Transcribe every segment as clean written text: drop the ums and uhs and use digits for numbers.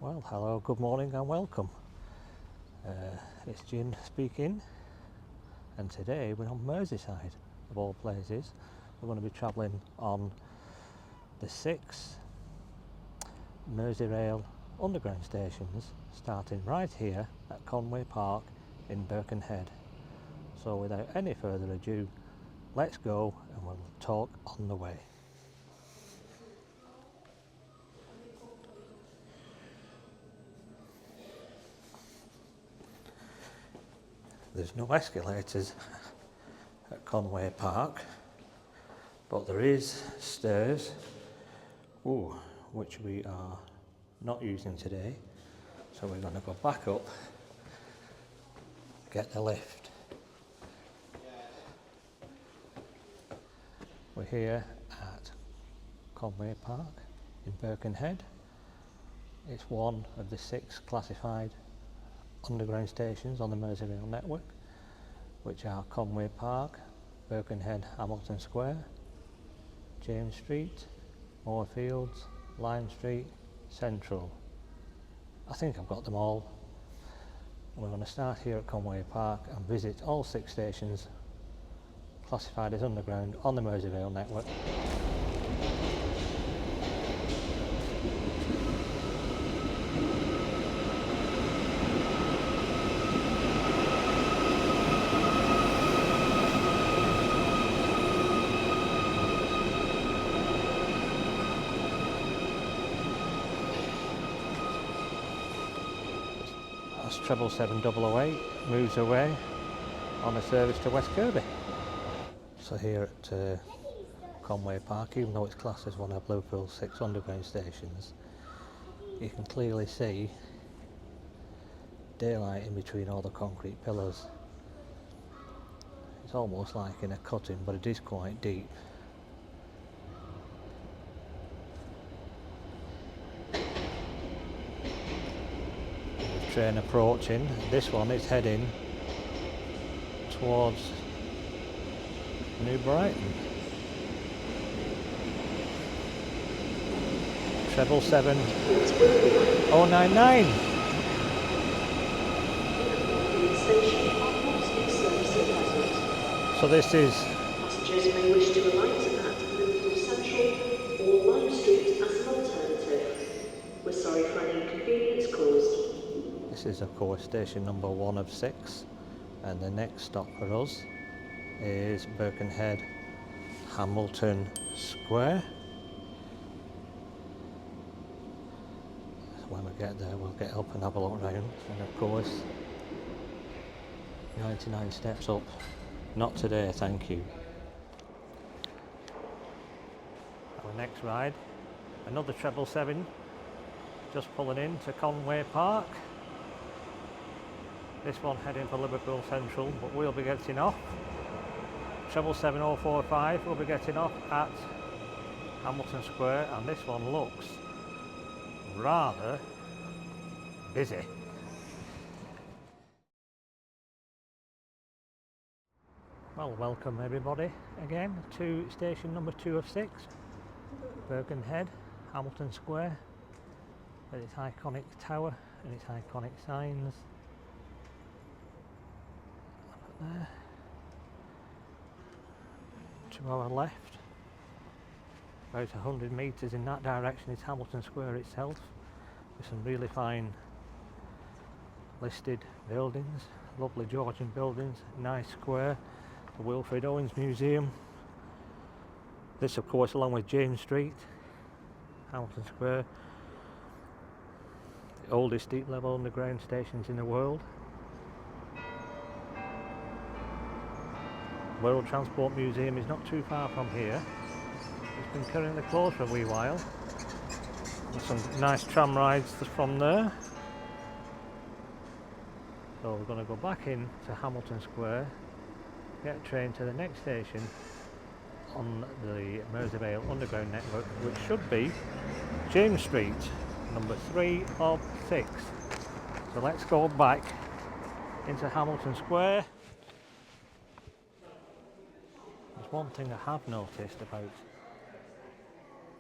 Well, hello, good morning and welcome. It's Jim speaking, and today we're on Merseyside, of all places. We're going to be travelling on the 6 Merseyrail underground stations, starting right here at Conway Park in Birkenhead. So without any further ado, let's go and we'll talk on the way. There's no escalators at Conway Park, but there is stairs, which we are not using today. So we're going to go back up, get the lift. We're here at Conway Park in Birkenhead. It's one of the 6 classified underground stations on the Merseyrail network, which are Conway Park, Birkenhead, Hamilton Square, James Street, Moorfields, Lime Street, Central. I think I've got them all. We're going to start here at Conway Park and visit all 6 stations classified as underground on the Merseyrail network. As 777-008 moves away on a service to West Kirby. So here at Conway Park, even though it's classed as one of Liverpool's 6 underground stations, you can clearly see daylight in between all the concrete pillars. It's almost like in a cutting, but it is quite deep. Train approaching. This one is heading towards New Brighton. 777-099. So this is. Passengers may wish to alight at Liverpool Central or Lime Street as an alternative. We're sorry for any inconvenience caused. This is of course station number 1 of 6, and the next stop for us is Birkenhead, Hamilton Square. So when we get there we'll get up and have a look around, and of course 99 steps up. Not today, thank you. Our next ride, another 777, just pulling in to Conway Park. This one heading for Liverpool Central, but we'll be getting off. 777-045 will be getting off at Hamilton Square, and this one looks rather busy. Well, welcome everybody again to station number 2 of 6, Birkenhead, Hamilton Square, with its iconic tower and its iconic signs. There. To our left, about 100 metres in that direction, is Hamilton Square itself, with some really fine listed buildings, lovely Georgian buildings, nice square, the Wilfred Owens Museum. This of course along with James Street, Hamilton Square, the oldest deep level underground stations in the world. World Transport Museum is not too far from here. It's been currently closed for a wee while. There's some nice tram rides from there. So we're going to go back in to Hamilton Square, get a train to the next station on the Merseyrail underground network, which should be James Street, number 3 of 6. So let's go back into Hamilton Square. There's one thing I have noticed about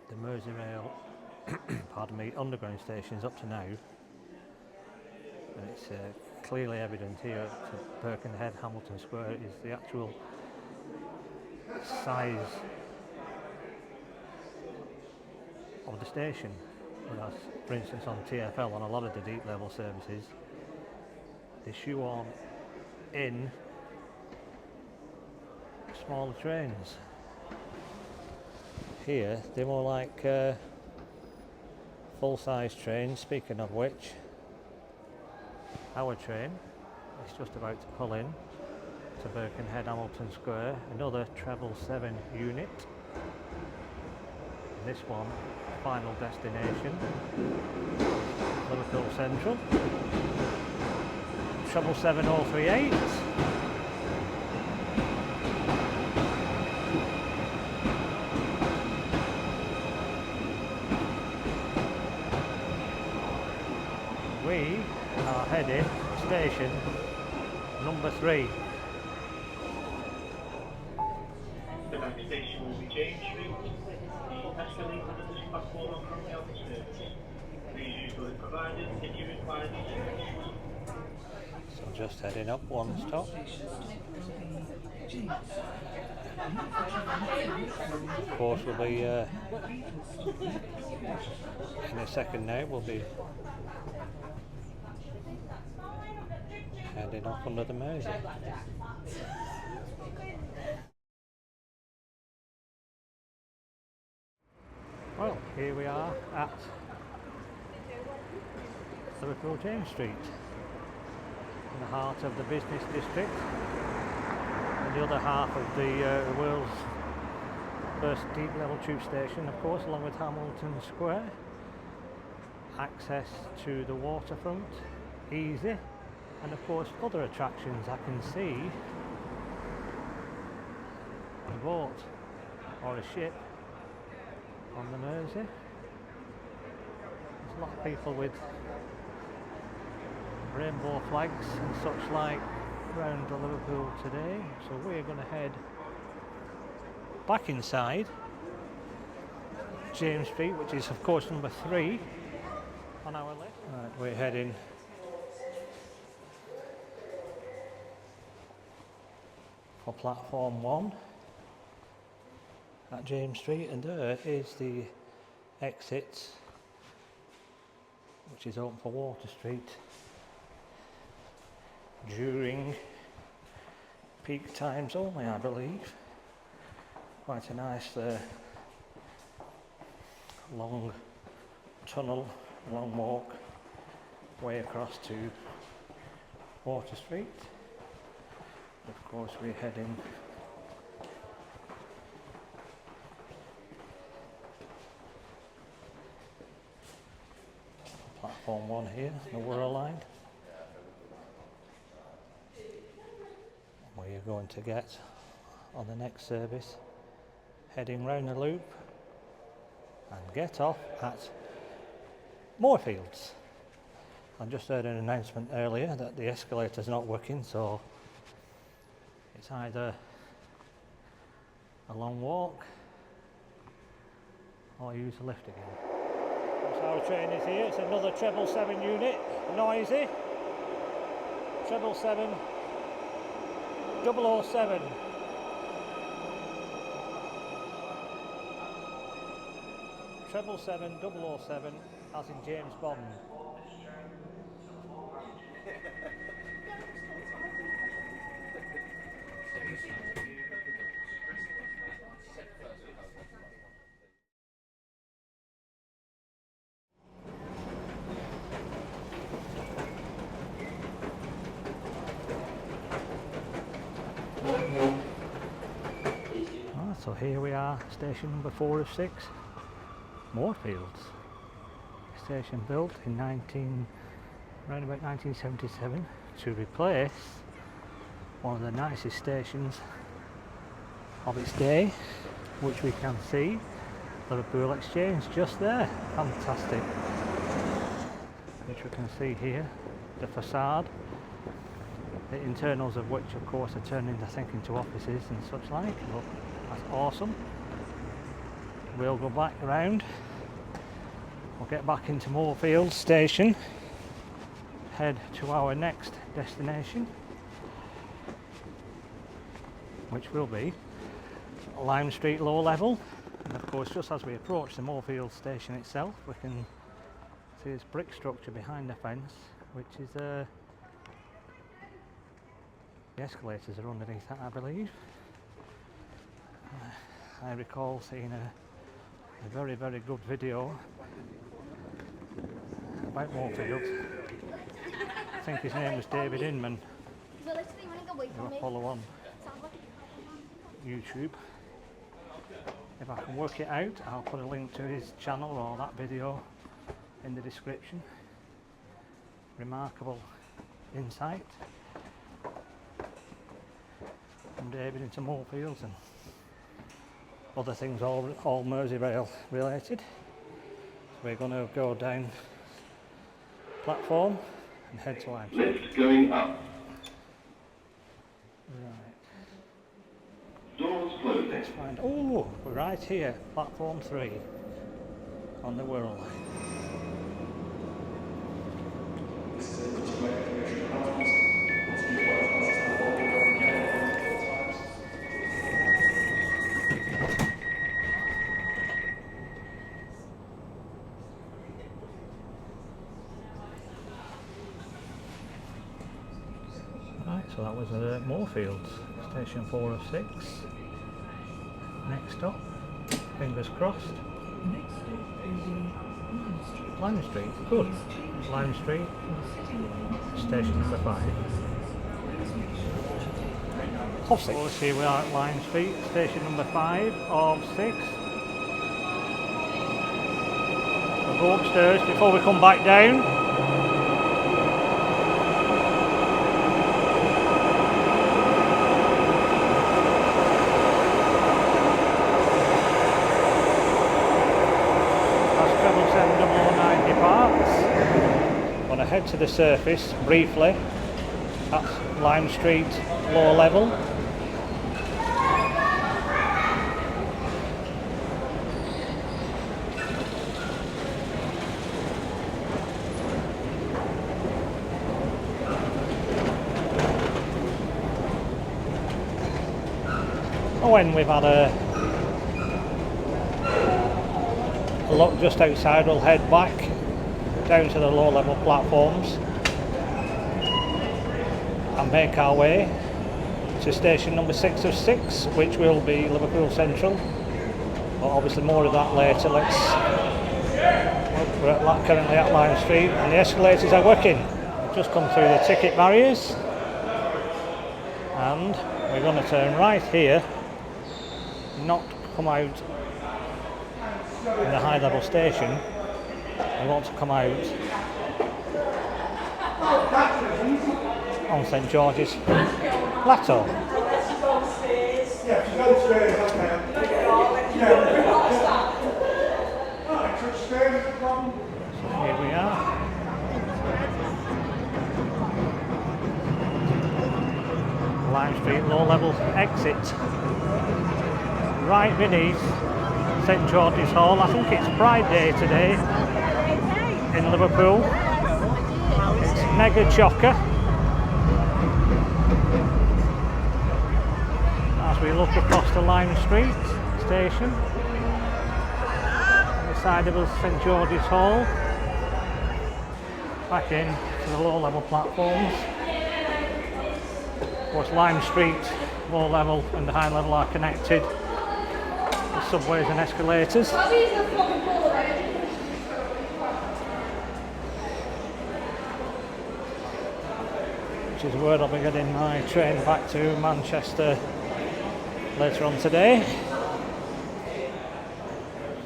the Merseyrail pardon me, underground stations up to now, and it's clearly evident here at Birkenhead, Hamilton Square, is the actual size of the station. Whereas, for instance, on TfL, on a lot of the deep level services, they shoehorn in smaller trains. Here, they're more like full-size trains. Speaking of which, our train is just about to pull in to Birkenhead, Hamilton Square, another treble 7 unit. This one, final destination, Liverpool Central, treble 7038. We are heading to station number 3. The next station will be James Street. The escalator on this platform are currently on the service. Please use the lift provided if you require these services. So just heading up one stop. Of course, we'll be in a second now. We'll be heading off under the Mersey. Well, here we are at Liverpool James Street, in the heart of the business district, and the other half of the world's first deep level tube station, of course, along with Hamilton Square. Access to the waterfront, easy, and of course other attractions I can see. A boat or a ship on the Mersey. There's a lot of people with rainbow flags and such like around Liverpool today, so we're going to head back inside James Street, which is of course number 3 on our list. Right, we're heading for platform 1 at James Street, and there is the exit, which is open for Water Street during peak times only, I believe. Quite a nice long tunnel, long walk way across to Water Street. Of course, we're heading platform 1 here, the Wirral line. We are going to get on the next service, heading round the loop and get off at Moorfields. I just heard an announcement earlier that the escalator's not working, so it's either a long walk or use the lift again. So our train is here. It's another treble 7 unit, noisy. Treble 7 007. Treble 7 007, as in James Bond. So here we are, station number 4 of 6, Moorfields. Station built in around about 1977 to replace one of the nicest stations of its day, which we can see, Liverpool Exchange just there. Fantastic. Which we can see here, the facade, the internals of which of course are turning I think into offices and such like. Look, that's awesome. We'll go back round. We'll get back into Moorfields station, head to our next destination, which will be Lime Street low level. And of course, just as we approach the Moorfields station itself, we can see this brick structure behind the fence, which is the escalators are underneath that, I believe. I recall seeing a very, very good video about Moorfields. I think his name was David Inman. You'll follow on YouTube. If I can work it out, I'll put a link to his channel or that video in the description. Remarkable insight from David into Moorfields and other things, all Merseyrail related. So we're going to go down platform and head to Lime Street. Lift going up. Right. Doors closing. Let's find. Oh, we're right here, platform 3 on the Wirral line. Right, so that was Moorfields, station 4 of 6. Next stop, fingers crossed. Lime Street, good. Lime Street, station number 5. Of 6. So here we are at Lime Street, station number 5 of 6. We'll go upstairs before we come back down. Head to the surface briefly at Lime Street low level. When we've had a look just outside, we'll head back down to the low level platforms and make our way to station number 6 of 6, which will be Liverpool Central, but obviously more of that later. We're currently at Lime Street and the escalators are working. We've just come through the ticket barriers and we're going to turn right here, not come out in the high level station. We want to come out on St George's Plateau. So here we are. Lime Street low level exit. Right beneath St George's Hall. I think it's Pride Day today in Liverpool. It's mega chocker. As we look across the Lime Street station, on the side of us St George's Hall, back in to the low level platforms. Of course, Lime Street low level and the high level are connected with subways and escalators. Which is where I'll be getting my train back to Manchester later on today.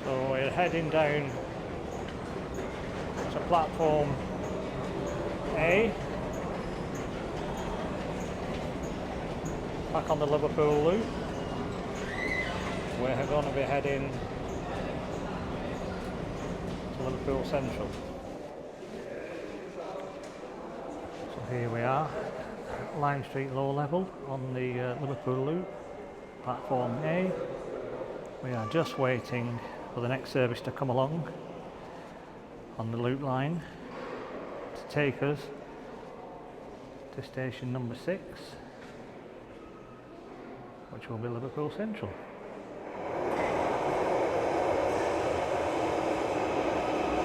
So we're heading down to platform A, back on the Liverpool loop. We're going to be heading to Liverpool Central. So here we are, Lime Street low level on the Liverpool loop, platform A. We are just waiting for the next service to come along on the loop line to take us to station number 6, which will be Liverpool Central.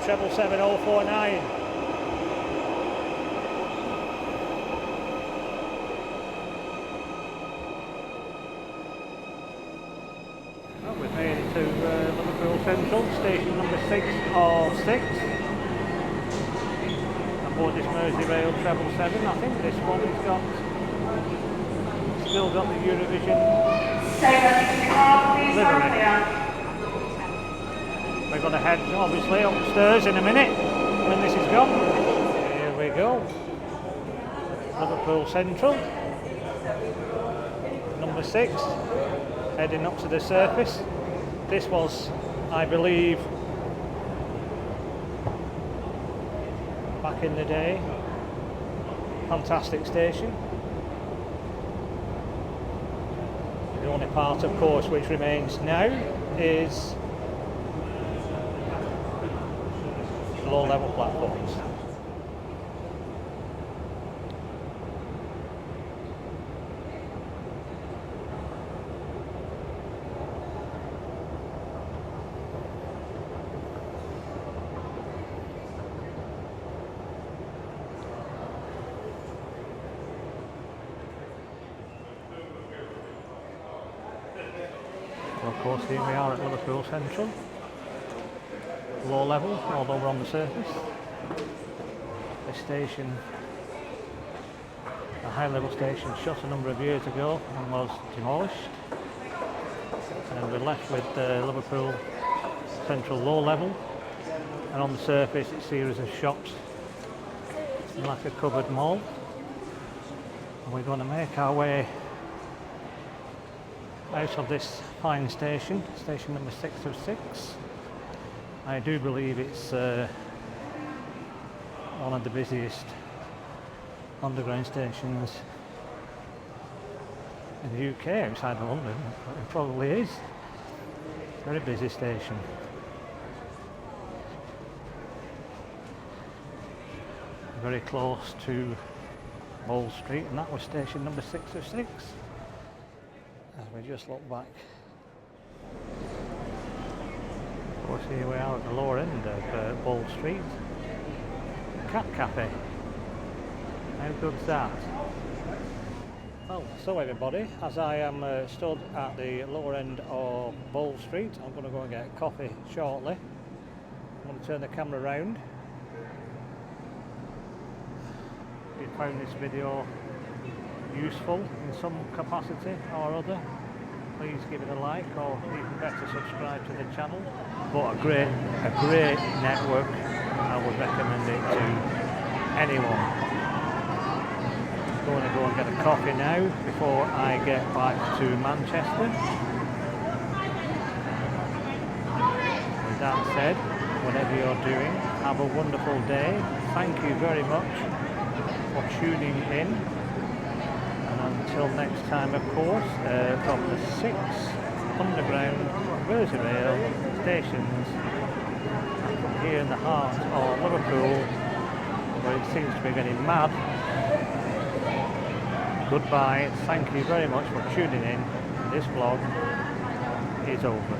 Treble 7049. Well, we've made it to Liverpool Central, station number 6 of 6. Aboard this Merseyrail Treble 7. I think this one's still got the Eurovision livery. We're going to head obviously upstairs in a minute when this is gone. Here we go. Liverpool Central. Number 6. Heading up to the surface. This was, I believe, back in the day. Fantastic station. The only part, of course, which remains now is low-level platforms. Well, of course, here we are at Liverpool Central. Low level, although we're on the surface. This station, a high level station, shut a number of years ago and was demolished. And we're left with Liverpool Central low level, and on the surface it's a series of shops like a covered mall. And we're going to make our way out of this fine station, station number 6 of 6. I do believe it's one of the busiest underground stations in the UK outside of London. It probably is. Very busy station. Very close to Bold Street, and that was station number 6 of 6. As we just look back. Of course, here we are at the lower end of Bold Street. Cat Cafe. How good's that? Well, so everybody, as I am stood at the lower end of Bold Street, I'm going to go and get a coffee shortly. I'm going to turn the camera around. If you found this video useful in some capacity or other, please give it a like, or even better, subscribe to the channel. But a great network. I would recommend it to anyone. I'm going to go and get a coffee now before I get back to Manchester. With that said, whatever you're doing, have a wonderful day. Thank you very much for tuning in. And until next time, of course, from the 6 underground Merseyrail stations, from here in the heart of Liverpool, where it seems to be getting mad. Goodbye, thank you very much for tuning in. This vlog is over.